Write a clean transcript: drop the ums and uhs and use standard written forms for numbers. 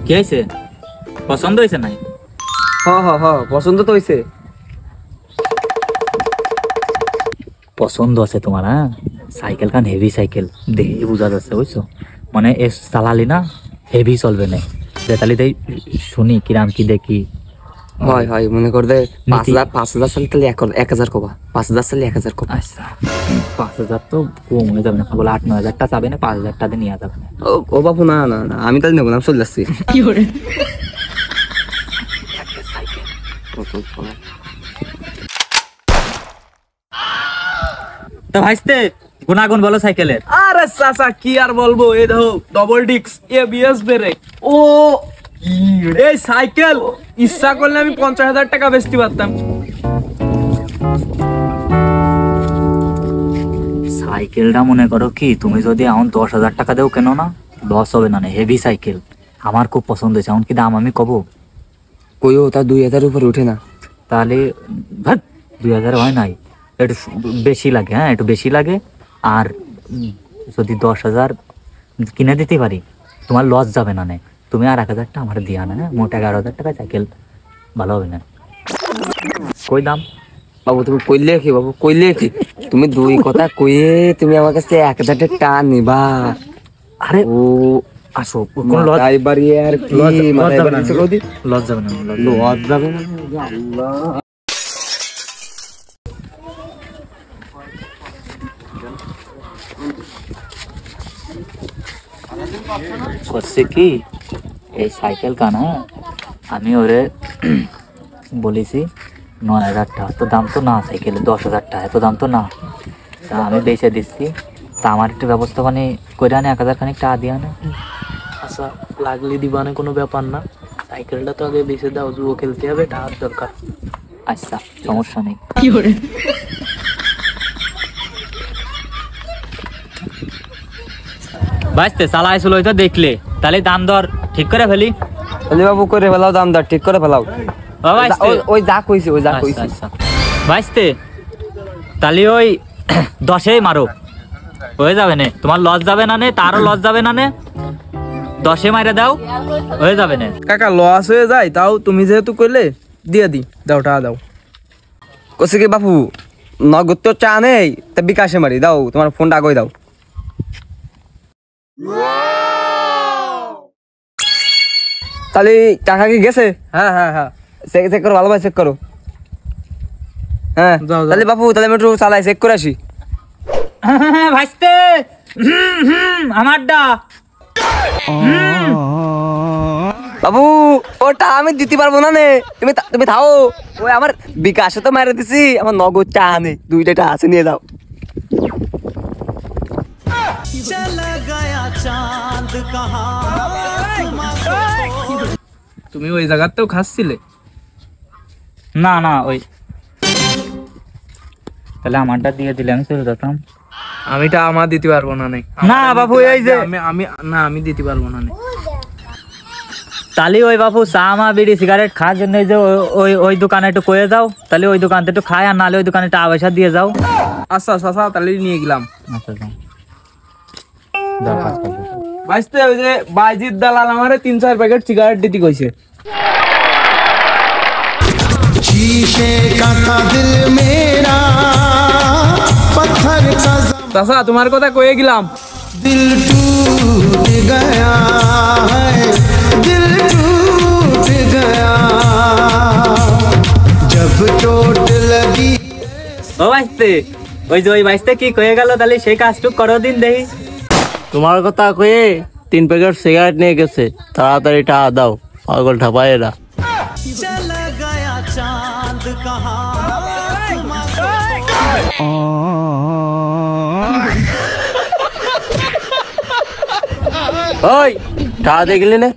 কি হয়েছে? পছন্দ হয়েছে নাই? পছন্দ তো হয়েছে। পছন্দ আছে তোমার? হ্যাঁ, সাইকেল খান হেভি সাইকেল দেখে বোঝা যাচ্ছে, বুঝছো? মানে এ চালালি না হেভি চলবে না। তাহলে তাই শুনি কিরাম কি দেখি। হয় মনে কর দে 5,000 সালে তাহলে 1,000 কবা, 5,000 সালে 1,000 কবা। আচ্ছা 5,000 তো কম হয়ে যাবে না, বলে 8-9 হাজার চাবে না, 5,000 টাকা নিয়ে যাবে না। ও বাপু না আমি তাহলে নেবো না, আমি চলে যাচ্ছি। কি করে তো ভাইস্তে গুণাগুণ বলো সাইকেলের। আরে চাচা কি আর বলবো, এই দেখো ডবল ডিস্ক ABS ব্রেক। ও এই সাইকেল ইচ্ছা করলে আমি 50,000 টাকা বেচতে পারতাম। সাইকেলটা মনে করো কি তুমি যদি এখন 10,000 টাকা দেও কেন না, লস হবে না। হেভি সাইকেল আমার খুব পছন্দ হয়েছে। এমন কি দাম আমি কব? কইও তা 2,000 উপরে উঠে না। তাহলে 2,000 হয় নাই, একটু বেশি লাগে। হ্যাঁ একটু বেশি লাগে। আর যদি 10,000 কিনে দিতে পারি তোমার লস যাবে না। তুমি আর 1,000 টাকা আমার দিয়া না, মোট 11,000 টাকা সাইকেল ভালো হবে না। কই দাম? বাবু তুমি কইলে কি বাবু, কইলে কি তুমি দুই কথা কইয়ে তুমি আমার কাছে 1,000 টাকা নিবা? আরে ও আসো, কোন লস তাই বাড়ি আর কি মাথায় যাবে না, বাড়িছে কদি? লস যাবে না, লস যাবে না। আল্লাহ করছে কি এই সাইকেল কানা আমি ওরে বলেছি 9,000 টাকা, তো দাম তো না সাইকেলে, 10,000 টাকা এত দাম তো না। তা আমি বেচে দিচ্ছি, তা আমার একটু ব্যবস্থা মানে করে আনে 1,000 খানিক টাকা দিয়ে আনে। আচ্ছা লাগলে দিবানে কোনো ব্যাপার না, সাইকেলটা তো আগে বেচে দাও, জুয়ো খেলতে হবে, টাকার দরকার। আচ্ছা সমস্যা নেই। কি করে বাঁচতে চালা আসলো তো দেখলে, তাহলে দাম দর ঠিক করে ফেলি। তাহলে বাবু করে ফেলাও, দাম দর ঠিক করে ফেলাও। ওই যা কইছে ওই যা কইছে। আচ্ছা বাঁচতে তাহলে ওই 10-এই মারো, হয়ে যাবে না, তোমার লস যাবে না, তারও লস যাবে না। 10-এ মাইরে দাও, হয়ে যাবে না। কাকা লস হয়ে যায়, তাও তুমি যেহেতু কইলে দিয়ে দি, দাও টাকা দাও। কইছে কি বাপু নগদ তো চা নেই, তা বিকাশে মারি দাও, তোমার ফোনটা আগে দাও। তাহলে টাকা কি গেছে? হ্যাঁ চেক করো, ভালোভাবে চেক করো। হ্যাঁ যাও। তাহলে বাপু তাহলে আমি একটু চালাই চেক করে আসি। ভাইস্তে আমারটা বাবু ওটা আমি দিতে পারবো না নে, তুমি থাও। ওই আমার বিকাশে তো মারে দিছি, আমার নগদ চা নেই, 2টা চা আছে, নিয়ে যাও। তুমি ওই জায়গাতেও খাচ্ছিলে? না ওই তাহলে আমারটা দিয়ে দিলে আমি চলে যেতাম। আমিটা আমার দিতে পারবো না। না বাবু এই যে আমি দিতে পারবো না। তাহলে ওই বাবু চা মা বিড়ি সিগারেট খাওয়ার জন্য যে ওই দোকানে একটু কয়ে যাও, তাহলে ওই দোকানতে একটু খায়, আর নাহলে ওই দোকানে একটু পয়সা দিয়ে যাও। আচ্ছা তাহলে নিয়ে গেলাম। আচ্ছা ভাইস্তে ওই যে বাইজিৎ দালাল আমারে 3-4 প্যাকেট সিগারেট দিতে কইছে। চাচা তোমার কথা কয়ে গেলাম। दिल टूट गया है, दिल टूट गया जब चोट लगी। ও ভাইস্তে ওই ভাইস্তে কি কয়ে গেল, তাহলে সেই কাজটুক করো দিন দেখি। তোমার কথা কয়ে 3 প্যাকেট সিগারেট নিয়ে গেছে, তাড়াতাড়ি টাকা দাও, পাগল ঠাপায়েরা। चला गया चांद कहाँ, ওই টাকা দেখলি না?